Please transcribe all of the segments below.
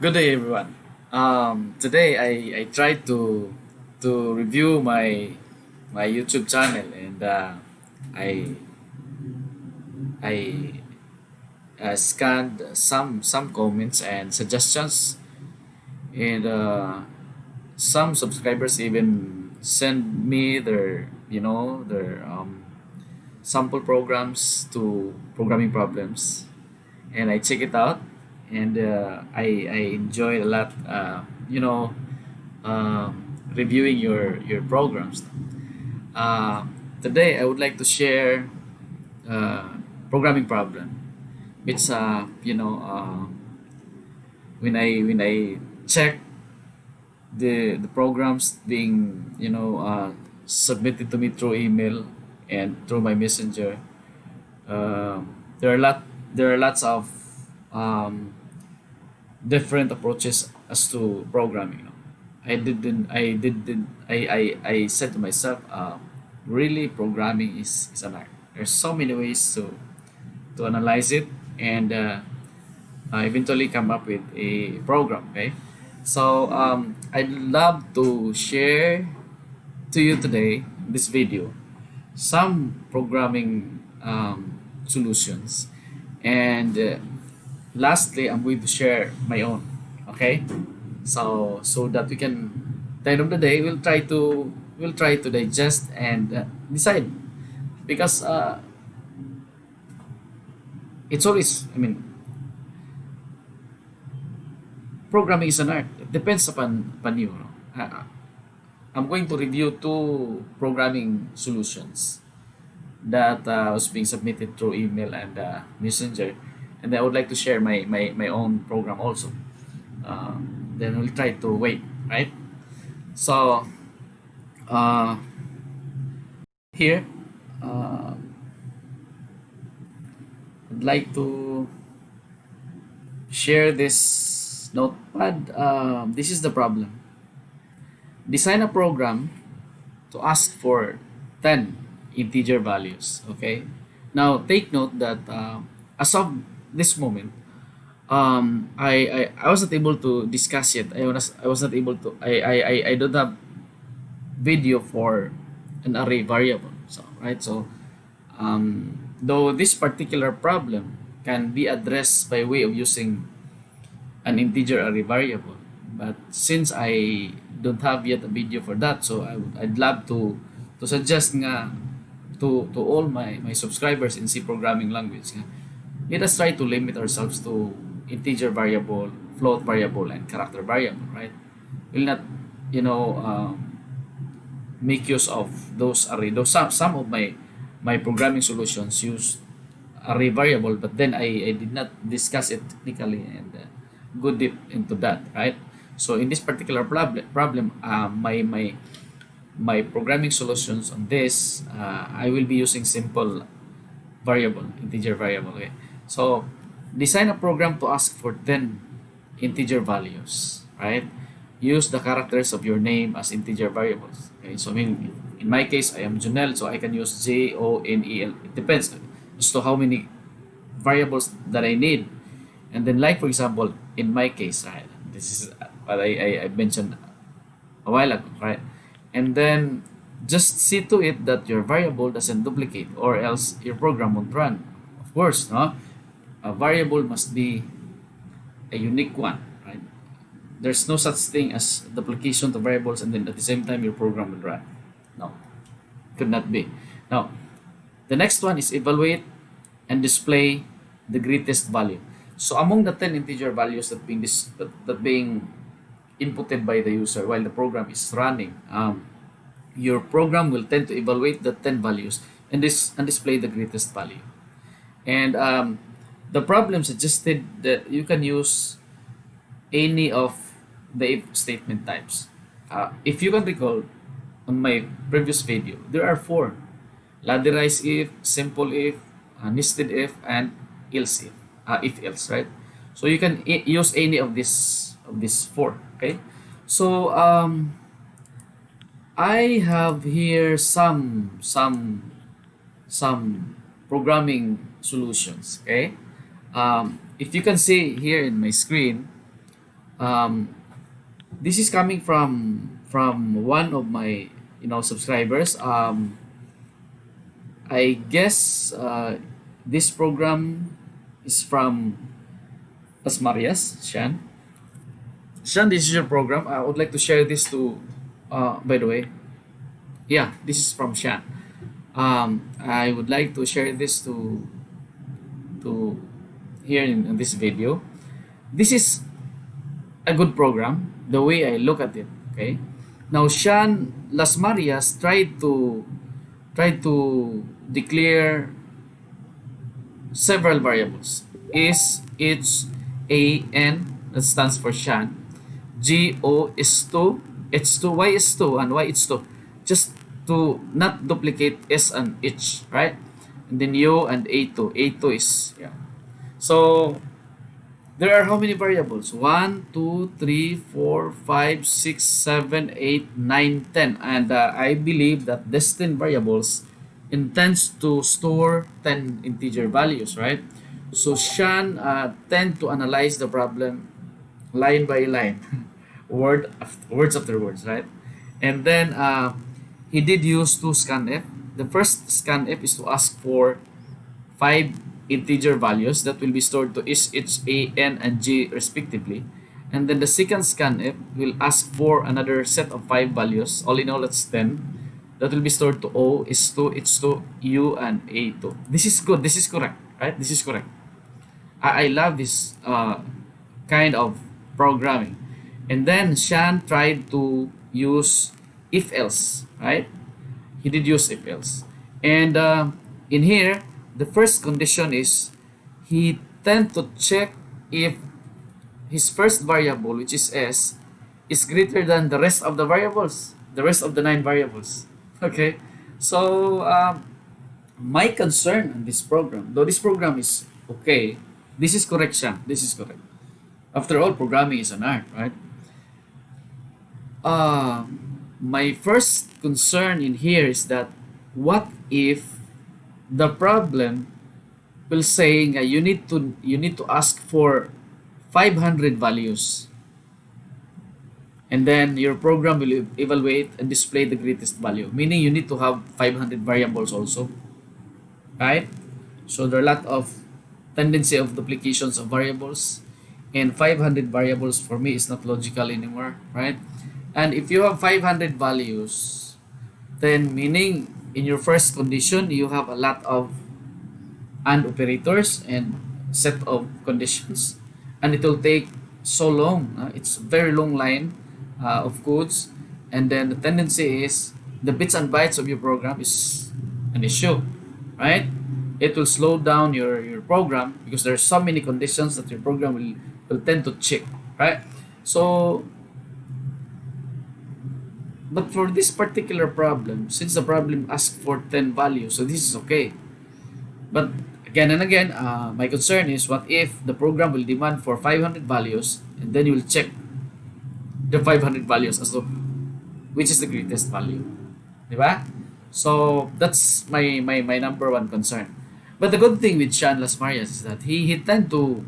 Good day, everyone. Today I tried to review my YouTube channel, and I I scanned some comments and suggestions, and some subscribers even send me their sample programs to programming problems, and I check it out, and I enjoy a lot. Reviewing your programs. Uh, Today, I would like to share uh, programming problem. It's when I check the programs being submitted to me through email and through my messenger. Uh, there are lots of um, different approaches as to programming. I said to myself, really programming is an art. There's so many ways to analyze it, and eventually come up with a program. Okay, so I'd love to share to you today this video some programming solutions, and lastly, I'm going to share my own. Okay, so that we can, at the end of the day, we'll try to digest and decide, because it's always, I mean, programming is an art. It depends upon you. No? I'm going to review two programming solutions that was being submitted through email and messenger, and I would like to share my own program also. Then we'll try to wait, right? So uh, here, uh, I'd like to share this notepad. This is the problem. Design a program to ask for 10 integer values. Okay. Now take note that as of this moment, I was not able to discuss it. I was not able to. I don't have video for an array variable. So right. So though this particular problem can be addressed by way of using an integer array variable, but since I don't have yet a video for that, so I'd love to suggest nga to all my subscribers in C programming language nga, let us try to limit ourselves to integer variable, float variable, and character variable, right? We'll not, you know, make use of those array. Those some of my programming solutions use array variable, but then I did not discuss it technically and go deep into that, right? So in this particular problem, my programming solutions on this, I will be using simple variable, integer variable. Okay, so design a program to ask for 10 integer values, right? Use the characters of your name as integer variables. Okay, so in my case, I am Junel, so I can use Jonel. It depends as to how many variables that I need. And then, like for example, in my case, right, this is what I mentioned a while ago, right? And then just see to it that your variable doesn't duplicate, or else your program won't run. Of course, no? A variable must be a unique one, right? There's no such thing as duplication to variables and then at the same time your program will run. No, could not be. Now, the next one is evaluate and display the greatest value. So among the 10 integer values that being inputted by the user while the program is running, your program will tend to evaluate the 10 values and display the greatest value. And the problem suggested that you can use any of the if statement types. If you can recall, on my previous video, there are four: ladderized if, simple if, nested if, and else if else, right? So you can use any of these four. Okay, so I have here some programming solutions. Okay, if you can see here in my screen, Um, this is coming from one of my subscribers. I guess this program is from Las Marias, Shan. Shan, this is your program. I would like to share this to. By the way, yeah, this is from Shan. I would like to share this to here in this video. This is a good program. The way I look at it. Okay. Now Shan Las Marias tried to declare several variables. Is it's a n, that stands for Shan. G O is 2, it's 2, y is 2, and y is 2. Just to not duplicate s and h, right? And then u and a2. A2 is, yeah. So there are how many variables? 1, 2, 3, 4, 5, 6, 7, 8, 9, 10. And I believe that this 10 variables intends to store 10 integer values, right? So Shan tend to analyze the problem line by line, words after words, right? And then he did use two scanf. The first scanf is to ask for 5 integer values that will be stored to is h, a, n, and g respectively. And then the second scanf will ask for another set of 5 values. All in all, that's 10. That will be stored to o, is 2, h2, u, and a2. This is good. This is correct, right? This is correct. I love this kind of programming. And then Shan tried to use if else, right? He did use if else. And in here, the first condition is he tend to check if his first variable, which is s, is greater than the rest of the variables, the rest of the 9 variables. Okay, so my concern in this program, though this program is okay, this is correct, Shan. This is correct. After all, programming is an art, right? Uh, my first concern in here is that what if the problem will saying you need to ask for 500 values, and then your program will evaluate and display the greatest value, meaning you need to have 500 variables also, right? So there are a lot of tendency of duplications of variables, and 500 variables for me is not logical anymore, right? And if you have 500 values, then meaning in your first condition you have a lot of and operators and set of conditions, and it will take so long. It's a very long line of codes, and then the tendency is the bits and bytes of your program is an issue, right? It will slow down your program because there are so many conditions that your program will tend to check, right? So, but for this particular problem, since the problem asks for 10 values, so this is okay. But again and again, my concern is what if the program will demand for 500 values, and then you will check the 500 values as to which is the greatest value, diba? So that's my number one concern. But the good thing with Sean Las Marias is that he tend to,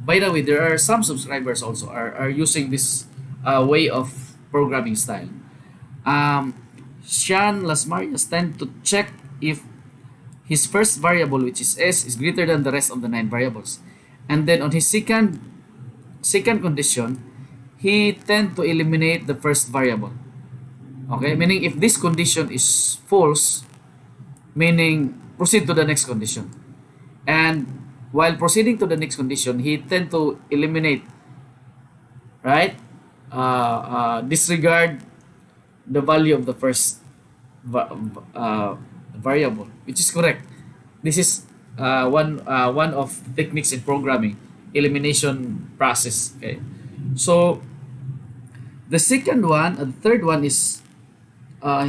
by the way, there are some subscribers also are using this way of programming style. um, Sean Las Marias tend to check if his first variable, which is s, is greater than the rest of the 9 variables, and then on his second condition, he tend to eliminate the first variable. Okay, meaning if this condition is false, meaning proceed to the next condition, and while proceeding to the next condition, he tend to eliminate, right, disregard the value of the first variable, which is correct. This is one of techniques in programming, elimination process. Okay, so the second one and the third one is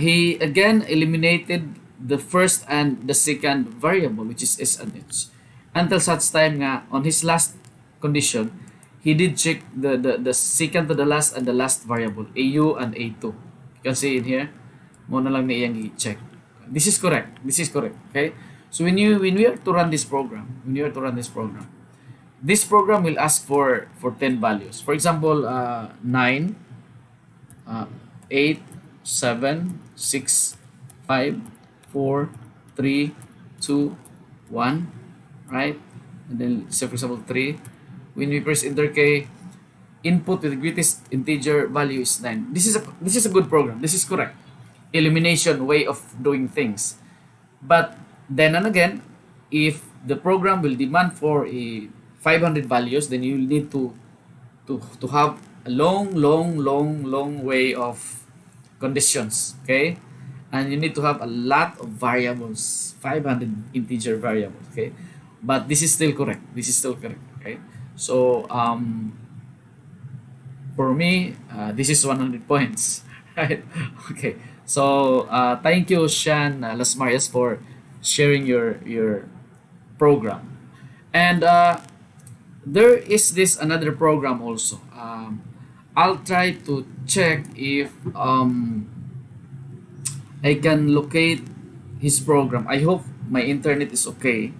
he again eliminated the first and the second variable, which is s and h, until such time nga on his last condition he did check the second to the last and the last variable, au and a2. You can see in here, mo na lang na iyang i-check. This is correct. This is correct. Okay? So when we are to run this program, this program will ask for 10 values. For example, 9, uh, 8, 7, 6, 5, 4, 3, 2, 1, right? And then say for example 3. When we press enter key, input with the greatest integer value is 9. This is a good program. This is correct. Elimination way of doing things. But then and again, if the program will demand for a 500 values, then you will need to have a long way of conditions, okay? And you need to have a lot of variables, 500 integer variables, okay? But this is still correct. This is still correct, okay? So for me, this is 100 points, right? Okay. So thank you, Shan Las Marias, for sharing your program. And there is this another program also. I'll try to check if I can locate his program. I hope my internet is okay.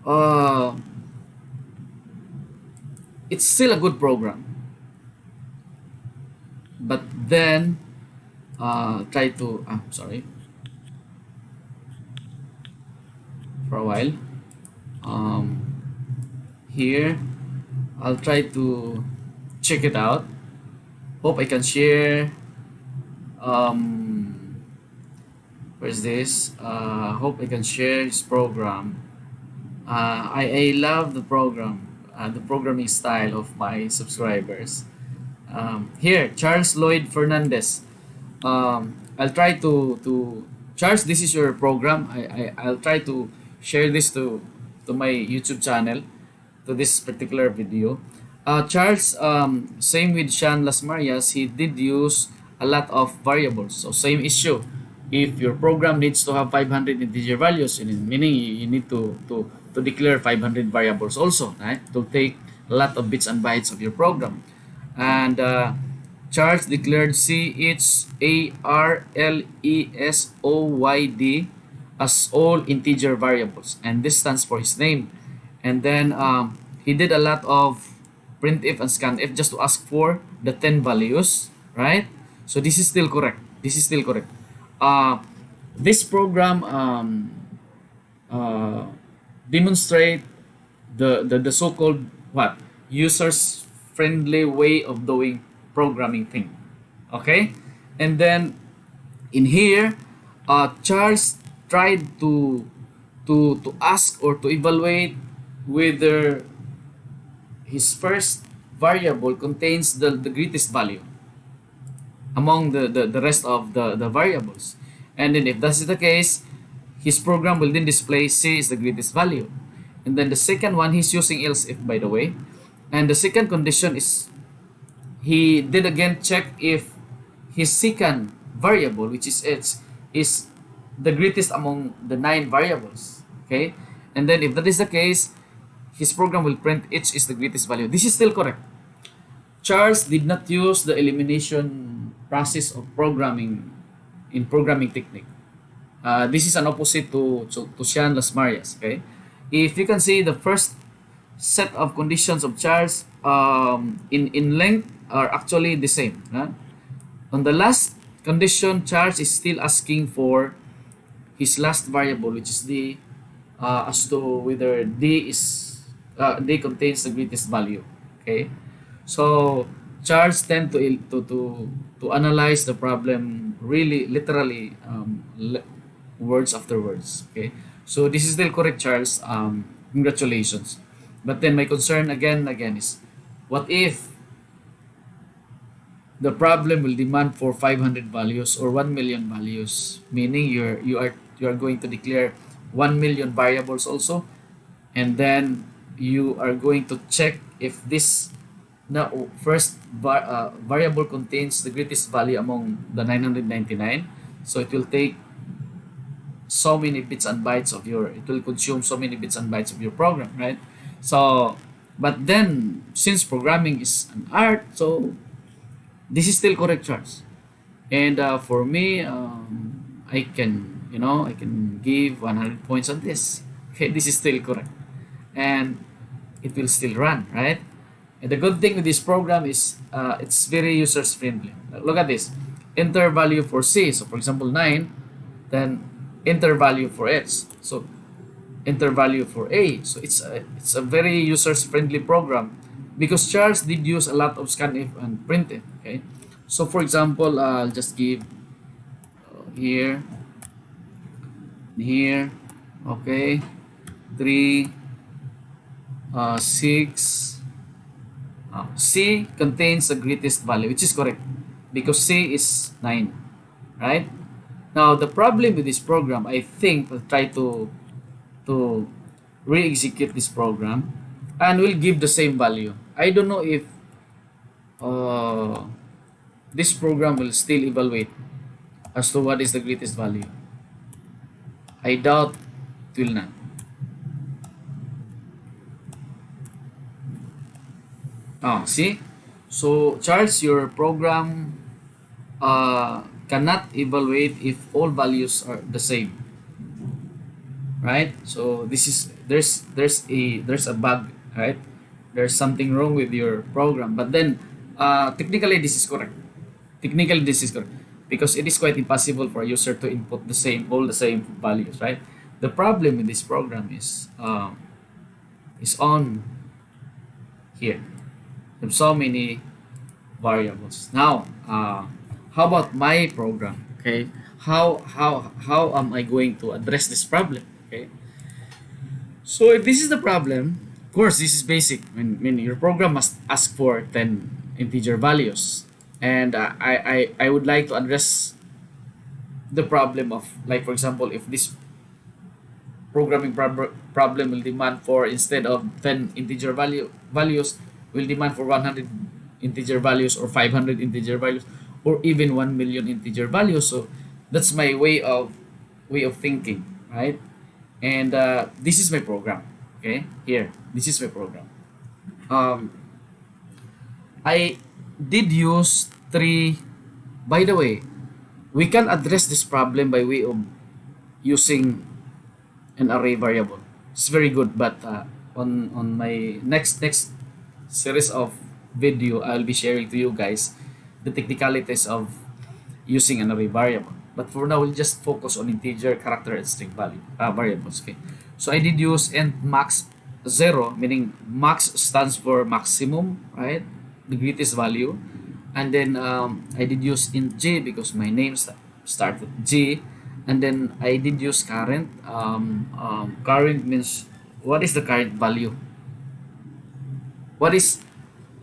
Uh, it's still a good program, but then try to. Sorry, for a while. Um, Here, I'll try to check it out. Hope I can share. Um, where's this? Hope I can share his program. I love the program, the programming style of my subscribers. Here, Charles Lloyd Fernandez. I'll try to Charles. This is your program. I'll try to share this to my YouTube channel, to this particular video. Charles, same with Sean Las Marias, he did use a lot of variables. So same issue. If your program needs to have 500 integer values, meaning you need to declare 500 variables also, right? To take a lot of bits and bytes of your program. And Charles declared CHARLESOYD as all integer variables, and this stands for his name. And then he did a lot of printf and scanf just to ask for the 10 values, right? So this is still correct. This is still correct. Uh, this program uh, demonstrate the so-called what users friendly way of doing programming thing, okay? And then in here, Charles tried to ask or to evaluate whether his first variable contains the greatest value among the rest of the variables. And then if that's the case, his program will then display C is the greatest value. And then the second one, he's using else if, by the way. And the second condition is he did again check if his second variable, which is h, is the greatest among the 9 variables. Okay? And then if that is the case, his program will print h is the greatest value. This is still correct. Charles did not use the elimination process of programming in programming technique. This is an opposite to Sean Las Marias. Okay? If you can see the first set of conditions of Charles in length are actually the same. On the last condition, Charles is still asking for his last variable, which is d, as to whether d contains the greatest value. Okay, so Charles tend to analyze the problem really literally, words after words. Okay, so this is still correct, Charles. Congratulations. But then my concern again is, what if the problem will demand for 500 values or 1 million values, meaning you are going to declare 1 million variables also, and then you are going to check if this first variable contains the greatest value among the 999. So it will take so many bits and bytes of your, it will consume so many bits and bytes of your program, right? So but then since programming is an art, so this is still correct, Charles. And for me, I can, I can give 100 points on this. Okay, this is still correct. And it will still run, right? And the good thing with this program is it's very user friendly. Look at this. Enter value for C. So for example 9, then enter value for X. So enter value for A. So it's a very user friendly program because Charles did use a lot of scanf and printf. Okay. So for example, I'll just give here, here, okay, 3, 6. C contains the greatest value, which is correct because C is 9, right? Now the problem with this program, I think we'll try to re-execute this program and we'll give the same value. I don't know if uh, this program will still evaluate as to what is the greatest value. I doubt it will not. See? So, Charles, your program cannot evaluate if all values are the same, right? So this is there's a bug, right? There's something wrong with your program. But then, technically this is correct. Technically this is correct because it is quite impossible for a user to input all the same values, right? The problem with this program is on here. There's so many variables. Now, how about my program? Okay, how am I going to address this problem? Okay, so if this is the problem, of course, this is basic. When your program must ask for 10 integer values, and I would like to address the problem of, like for example, if this problem will demand for, instead of 10 integer values, will demand for 100 integer values or 500 integer values or even 1 million integer values. So that's my way of thinking, right? And this is my program. Okay, here, this is my program. um, I did use three. By the way, we can address this problem by way of using an array variable. It's very good, but on my next series of video, I'll be sharing to you guys the technicalities of using an array variable. But for now, we'll just focus on integer, character, and string value variables. Okay. So I did use int max 0, meaning max stands for maximum, right? The greatest value. And then I did use int j because my name start with J. And then I did use current. Current means what is the current value? What is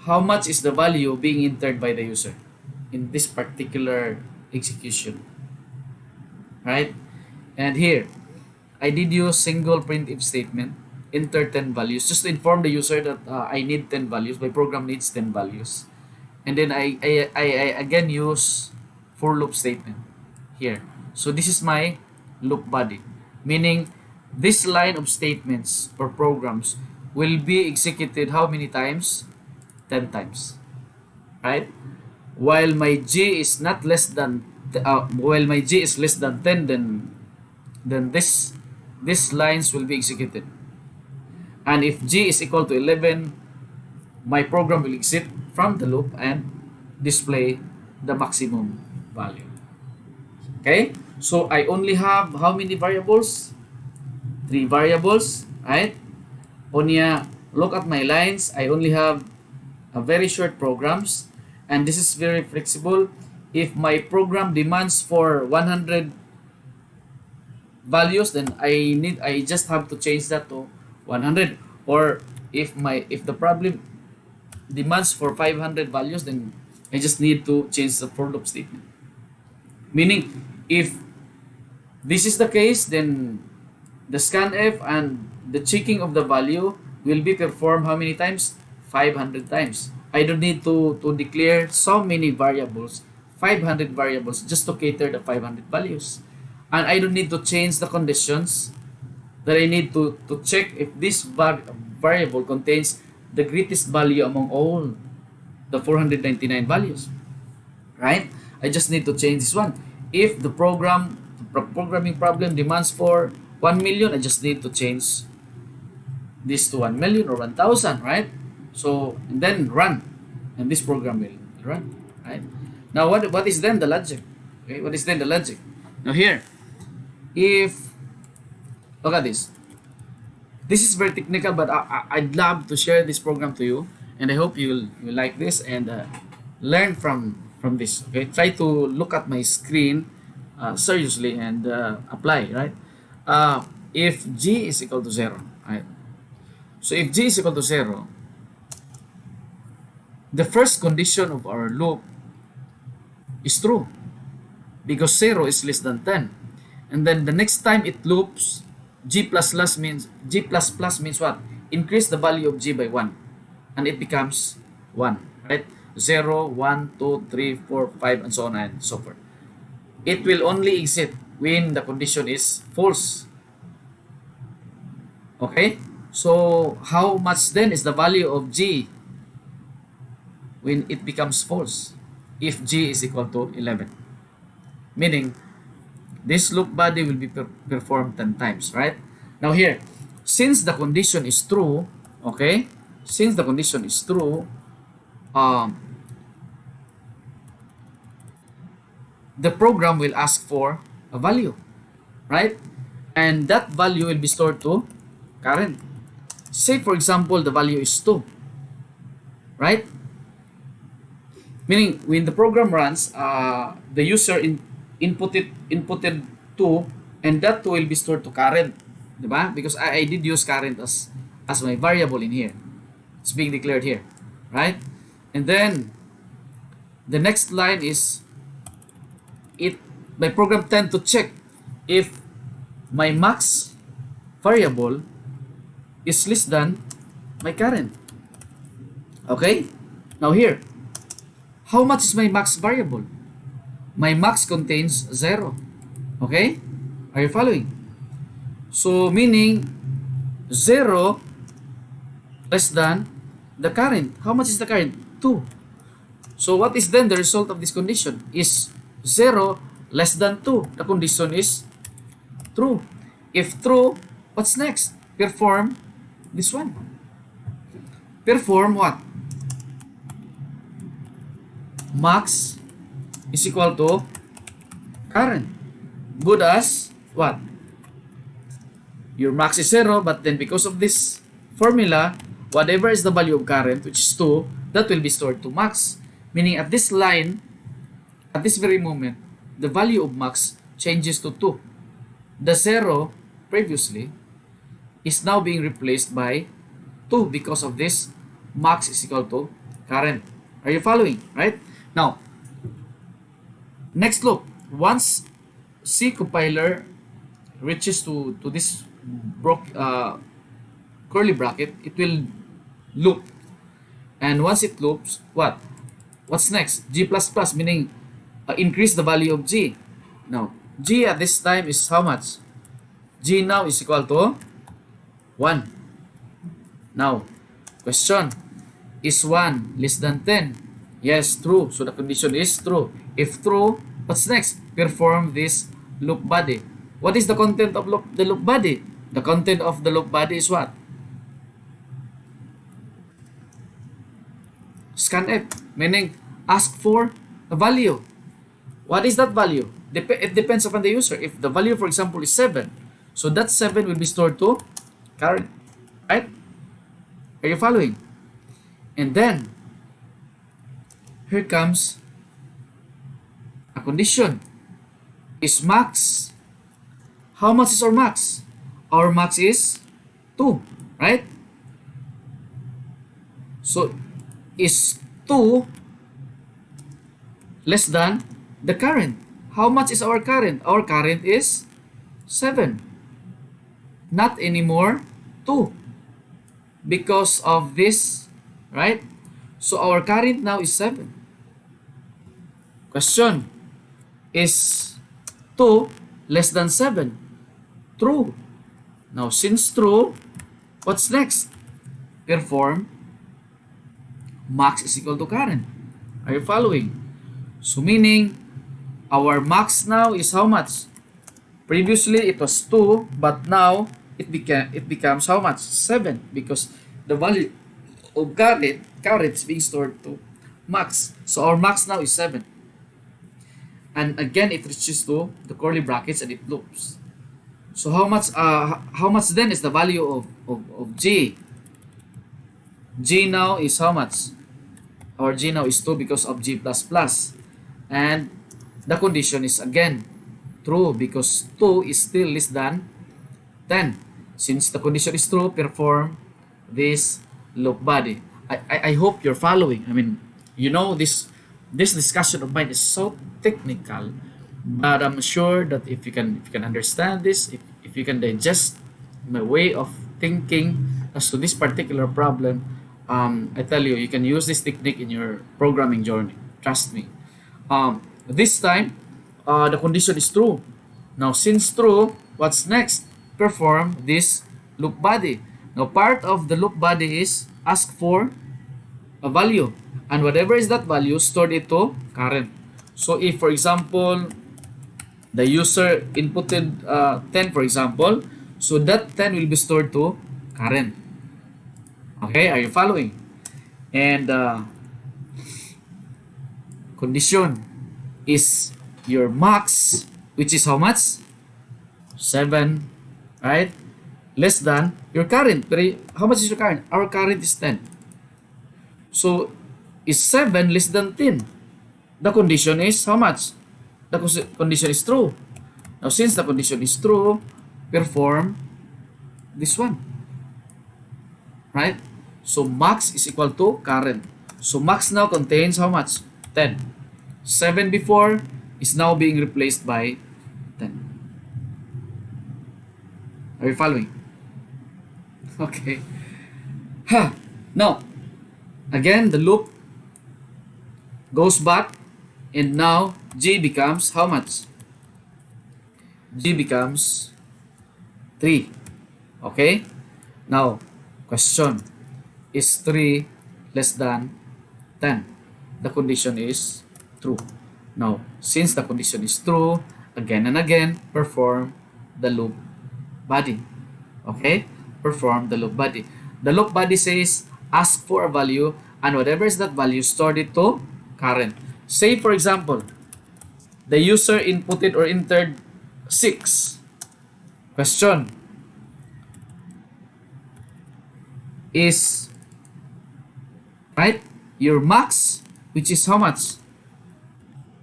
How much is the value being entered by the user in this particular execution, right? And here I did use single printf statement, enter 10 values, just to inform the user that I need 10 values, my program needs 10 values. And then I again use for loop statement here. So this is my loop body, meaning this line of statements or programs will be executed how many times? 10 times, right? While my j is not less than while my j is less than 10, then this lines will be executed. And if j is equal to 11, my program will exit from the loop and display the maximum value. Okay, so I only have how many variables? 3 variables, right? Onya, look at my lines. I only have a very short programs, and this is very flexible. If my program demands for 100 values, then I just have to change that to 100. Or if the problem demands for 500 values, then I just need to change the for loop statement. Meaning, if this is the case, then the scanf and the checking of the value will be performed how many times? 500 times. I don't need to declare so many variables, 500 variables, just to cater the 500 values. And I don't need to change the conditions that I need to check if this variable contains the greatest value among all the 499 values, right? I just need to change this one. If the programming problem demands for 1 million, I just need to change this to 1 million or 1,000, right? So, and then run, and this program will run, right? Now, what is then the logic? Okay, what is then the logic? Now here, if, look at this. This is very technical, but I'd love to share this program to you, and I hope you'll like this and learn from this. Okay, try to look at my screen seriously and apply. Right? If g is equal to 0, right? So if g is equal to 0, the first condition of our loop is true because 0 is less than 10, and then the next time it loops, g plus plus means what? Increase the value of g by 1, and it becomes 1, right? 0, 1, 2, 3, 4, 5, and so on and so forth. It will only exit when the condition is false. Okay? So, how much then is the value of g when it becomes false? If g is equal to 11. Meaning, this loop body will be performed 10 times, right? Now here, since the condition is true, okay? Since the condition is true, the program will ask for a value, right? And that value will be stored to current. Say for example, the value is 2, right? Meaning, when the program runs, the user inputted 2, and that 2 will be stored to current, diba? Because I did use current as my variable in here. It's being declared here, right? And then the next line is my program tend to check if my max variable is less than my current. Okay? Now here, how much is my max variable? My max contains 0. Okay? Are you following? So, meaning 0 less than the current. How much is the current? 2. So, what is then the result of this condition? Is 0 less than 2. The condition is true. If true, what's next? Perform this one. Perform what? Max is equal to current. Good as what? Your max is 0, but then because of this formula, whatever is the value of current, which is 2, that will be stored to max. Meaning at this line, at this very moment, the value of max changes to 2. The 0 previously is now being replaced by 2 because of this max is equal to current. Are you following? Right? Now, next loop. Once C compiler reaches to this curly bracket, it will loop. And once it loops, what? What's next? G++, meaning increase the value of G. Now, G at this time is how much? G now is equal to 1. Now, question. Is 1 less than 10? Yes, true. So the condition is true. If true, what's next? Perform this loop body. What is the content of the loop body? The content of the loop body is what? Scanf, meaning ask for a value. What is that value? It depends upon the user. If the value, for example, is 7, so that 7 will be stored to current. Right? Are you following? And then, here comes a condition. Is max. How much is our max? Our max is 2, right? So, is 2 less than the current? How much is our current? Our current is 7. Not anymore 2. Because of this, right? So, our current now is 7. Question. Is 2 less than 7? True. Now, since true, what's next? Perform max is equal to current. Are you following? So, meaning, our max now is how much? Previously, it was 2, but now, it becomes how much? 7, because the value of current is being stored to max. So our max now is 7. And again, it reaches to the curly brackets and it loops. So how much then is the value of G? G now is how much? Our G now is 2 because of G plus plus. And the condition is again true because 2 is still less than 10. Since the condition is true, perform this loop body. I hope you're following. I mean, you know, this discussion of mine is so technical, but I'm sure that if you can understand this, if you can digest my way of thinking as to this particular problem, I tell you, you can use this technique in your programming journey. Trust me. This time, the condition is true. Now, since true, what's next? Perform this loop body. Now, part of the loop body is ask for a value, and whatever is that value, stored it to current. So, if for example, the user inputted 10, for example, so that 10 will be stored to current. Okay, are you following? And condition is your max, which is how much? 7, right? Less than your current. How much is your current? Our current is 10. So, is 7 less than 10? The condition is how much? The condition is true. Now, since the condition is true, perform this one. Right? So, max is equal to current. So, max now contains how much? 10. 7 before is now being replaced by 10. Are you following? Okay. Now, again, the loop goes back, and now G becomes how much? G becomes 3. Okay? Now, question. Is 3 less than 10? The condition is true. Now, since the condition is true, again and again, perform the loop body. Okay? Perform the loop body. The loop body says, ask for a value, and whatever is that value, stored it to current. Say, for example, the user inputted or entered 6. Question. Is, right, your max, which is how much?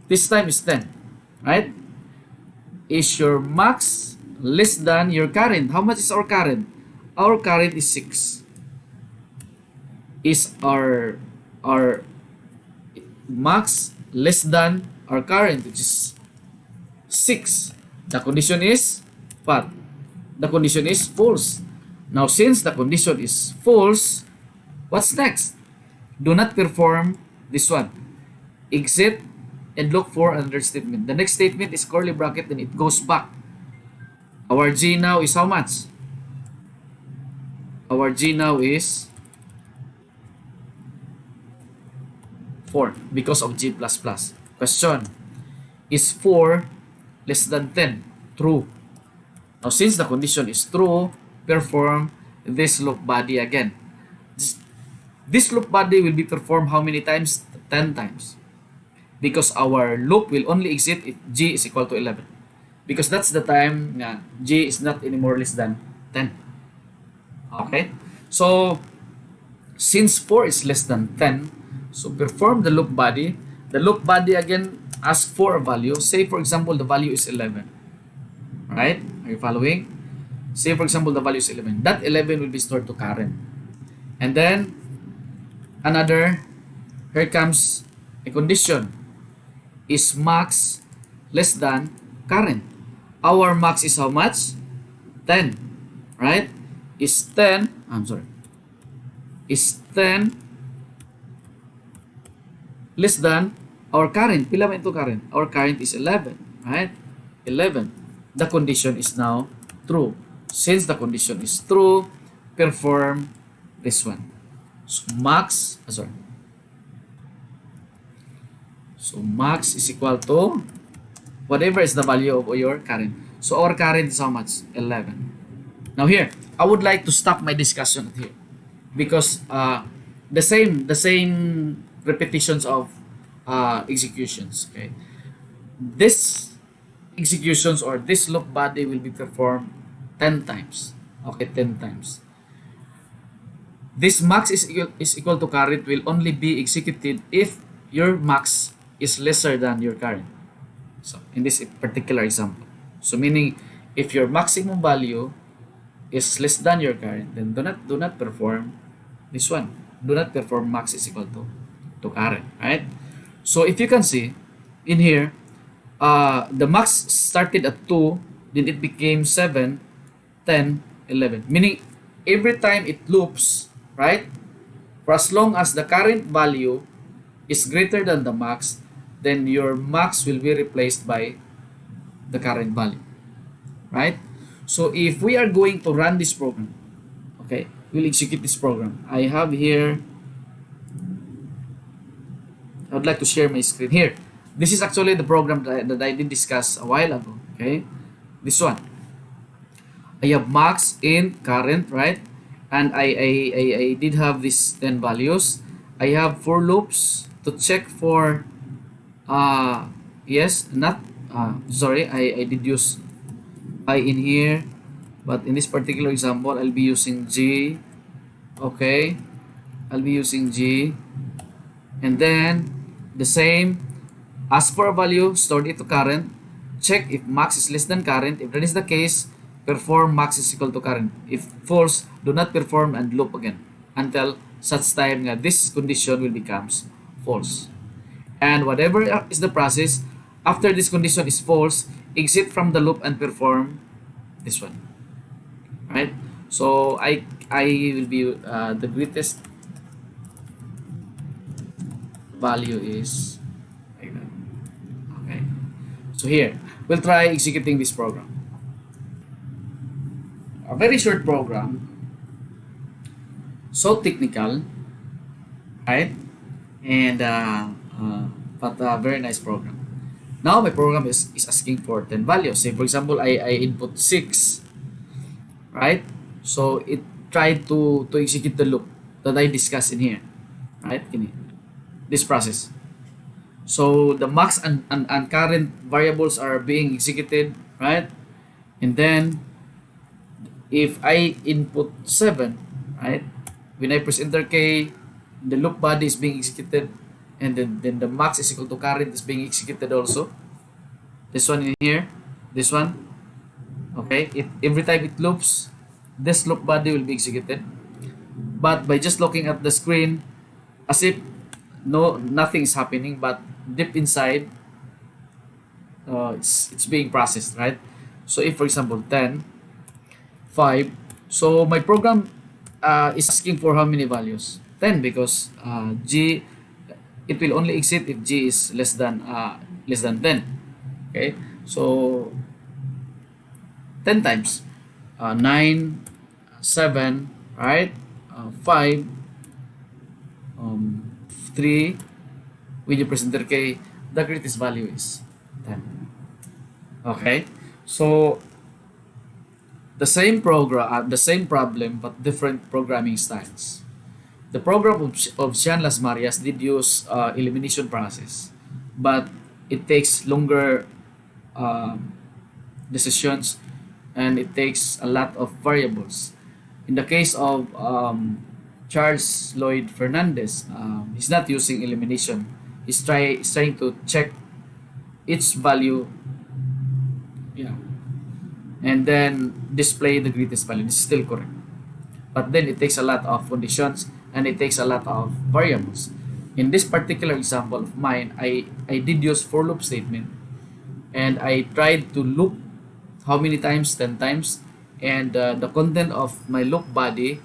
This time is 10, right? Is your max less than your current? How much is our current? Our current is 6. Is our max less than our current, which is 6? The condition is what? The condition is false. Now, since the condition is false, what's next? Do not perform this one. Exit and look for another statement. The next statement is curly bracket, then it goes back. Our G now is how much? Our G now is 4 because of G++. Question. Is 4 less than 10? True. Now, since the condition is true, perform this loop body again. This loop body will be performed how many times? 10 times. Because our loop will only exist if G is equal to 11. Because that's the time G is not anymore less than 10. Okay? So, since 4 is less than 10, so perform the loop body. The loop body again asks for a value. Say, for example, the value is 11. Right? Are you following? Say, for example, the value is 11. That 11 will be stored to current. And then, here comes a condition. Is max less than current? Our max is how much? 10. Right? Is 10 less than our current? Pila man ito current? Our current is 11. Right? 11. The condition is now true. Since the condition is true, perform this one. So max is equal to whatever is the value of your current. So our current is how much? 11. Now here, I would like to stop my discussion here because the same repetitions of executions. Okay, this executions or this loop body will be performed 10 times. Okay, 10 times. This max is equal to current will only be executed if your max is lesser than your current. So in this particular example, so meaning if your maximum value is less than your current, then do not perform this one. Do not perform max is equal to current, right? So if you can see in here, the max started at 2, then it became 7, 10, 11. Meaning every time it loops, right? For as long as the current value is greater than the max, then your max will be replaced by the current value, right? So if we are going to run this program, okay, we'll execute this program. I have here, I would like to share my screen here. This is actually the program that I did discuss a while ago, okay? This one. I have max, in, current, right? And I did have these 10 values. I have for loops to check for yes, not sorry, I did use I in here, but in this particular example I'll be using G. Okay, I'll be using G, and then the same, ask for a value, stored it to current, check if max is less than current. If that is the case, perform max is equal to current. If false, do not perform and loop again until such time that this condition will becomes false. And whatever is the process, after this condition is false, exit from the loop and perform this one, right? So I will be the greatest value is like that. Okay, so here we'll try executing this program, a very short program, so technical, right? And but a very nice program. Now my program is asking for 10 values. Say for example I input 6, right? So it tried to execute the loop that I discussed in here, right? In this process. So the max and current variables are being executed, right? And then if I input 7, right? When I press enter K, the loop body is being executed, and then the max is equal to current is being executed also. This one in here, this one. Okay, every time it loops, this loop body will be executed. But by just looking at the screen, as if nothing is happening, but deep inside, it's being processed, right? So if for example 10, 5, so my program is asking for how many values? 10, because G, it will only exit if G is less than 10. Okay, so 10 times 9, 7, right? 5, 3. When you press enter K, the greatest value is 10. Okay, so the same program, the same problem, but different programming styles. The program of Jean Las Marias did use elimination process, but it takes longer decisions, and it takes a lot of variables. In the case of Charles Lloyd Fernandez, he's not using elimination. He's trying to check each value, yeah, and then display the greatest value. This is still correct, but then it takes a lot of conditions and it takes a lot of variables. In this particular example of mine, I did use for loop statement, and I tried to loop how many times? 10 times, and the content of my loop body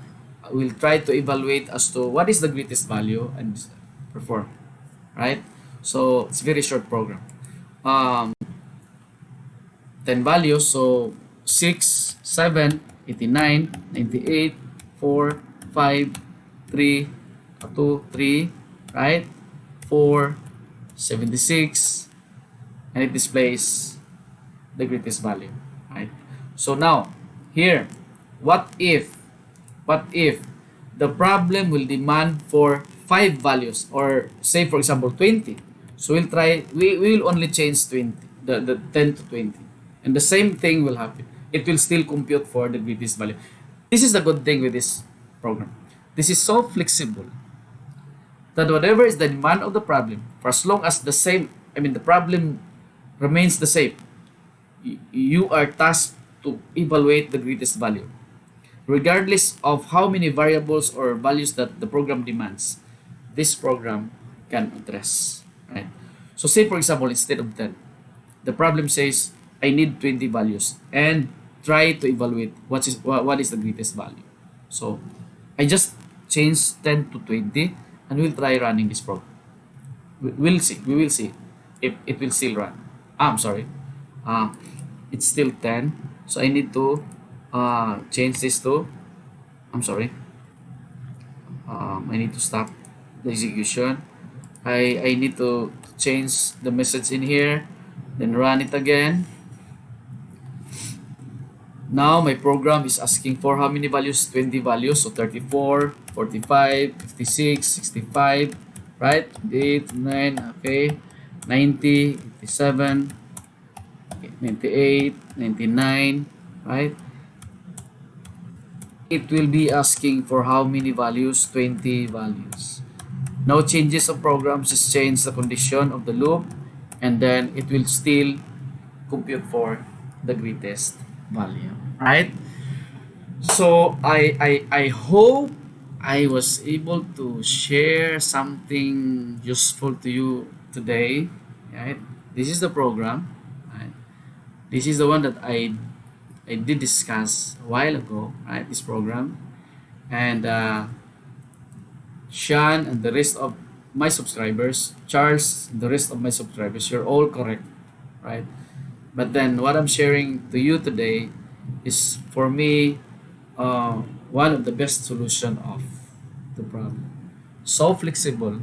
will try to evaluate as to what is the greatest value and perform, right? So it's very short program. 10 values, so 6, 7, 89, 98, 4, 5, 3, 2, 3, right? 4, 76, and it displays the greatest value, right? So now here what if what if the problem will demand for five values, or say for example 20. So we will only change 20, the 10 to 20, and the same thing will happen. It will still compute for the greatest value. This is the good thing with this program. This is so flexible that whatever is the demand of the problem, for as long as the problem remains the same, you are tasked to evaluate the greatest value, regardless of how many variables or values that the program demands. This program can address, right? So say for example, instead of 10, the problem says I need 20 values and try to evaluate what is the greatest value. So I just change 10 to 20 and we'll try running this program. We will see if it will still run. I'm sorry. Uh, it's still 10. So I need to change this to, I'm sorry. I need to stop the execution. I need to change the message in here, then run it again. Now my program is asking for how many values? 20 values. So 34, 45, 56, 65, right? 8, 9, okay. 90, 87, 98, 99, right? It will be asking for how many values? 20 values. No changes of programs, just change the condition of the loop, and then it will still compute for the greatest value, right? So I hope I was able to share something useful to you today, right? This is the program, right? This is the one that I did discuss a while ago, right? This program, and Sean and the rest of my subscribers, Charles, and the rest of my subscribers, you're all correct, right? But then what I'm sharing to you today is for me one of the best solution of the problem. So flexible,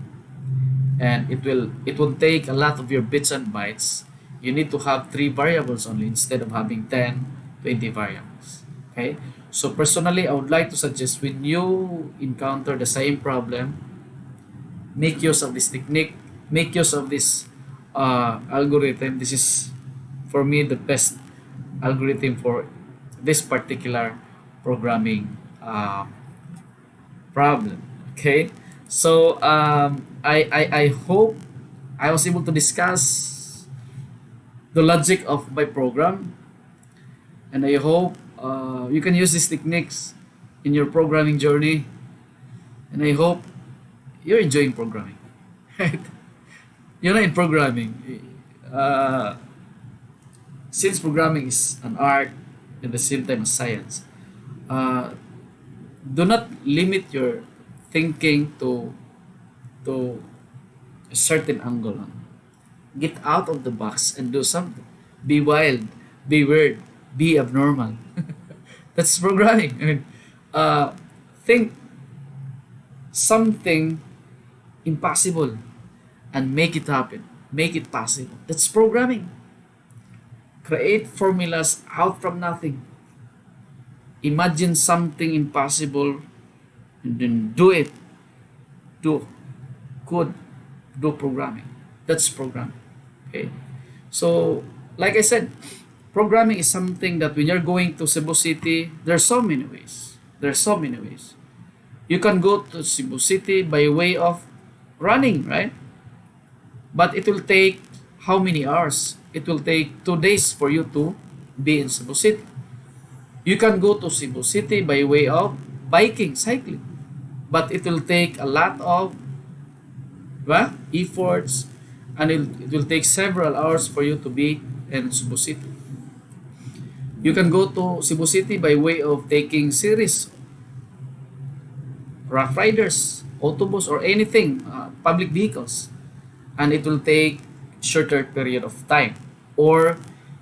and it will take a lot of your bits and bytes. You need to have three variables only instead of having 10, 20 variables. Okay? So personally, I would like to suggest when you encounter the same problem, make use of this technique, make use of this algorithm. This is for me the best algorithm for this particular programming problem. Okay, so I hope I was able to discuss the logic of my program, and I hope you can use these techniques in your programming journey, and I hope you're enjoying programming. Right? You know, in programming, uh, since programming is an art at the same time a science, uh, do not limit your thinking to a certain angle. Get out of the box and do something. Be wild, be weird, be abnormal. That's programming. I mean, think something impossible and make it happen. Make it possible. That's programming. Create formulas out from nothing. Imagine something impossible and then do it. Do code, do programming. That's programming. Okay. So, like I said, programming is something that when you're going to Cebu City, there's so many ways. There's so many ways. You can go to Cebu City by way of running, right? But it will take how many hours? It will take 2 days for you to be in Cebu City. You can go to Cebu City by way of biking, cycling. But it will take a lot of efforts, and it will take several hours for you to be in Cebu City. You can go to Cebu City by way of taking series, rough riders, autobus, or anything, public vehicles, and it will take shorter period of time. Or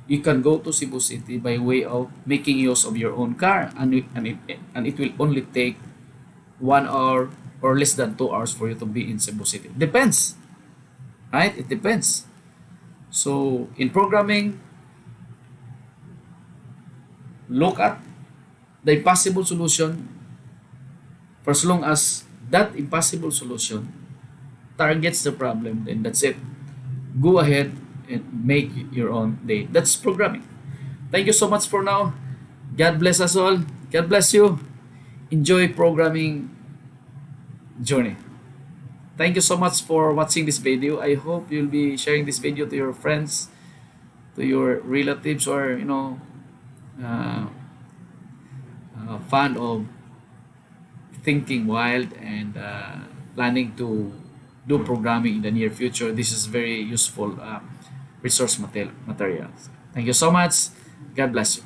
you can go to Cebu City by way of making use of your own car, and it will only take 1 hour or less than 2 hours for you to be in Cebu City. Depends, right? It depends. So in programming, look at the impossible solution, for as long as that impossible solution targets the problem, then that's it. Go ahead and make your own day. That's programming. Thank you so much for now. God bless us all. God bless you. Enjoy programming journey. Thank you so much for watching this video. I hope you'll be sharing this video to your friends, to your relatives, or uh, fan of thinking wild and planning to do programming in the near future. This is very useful resource materials. Thank you so much. God bless you.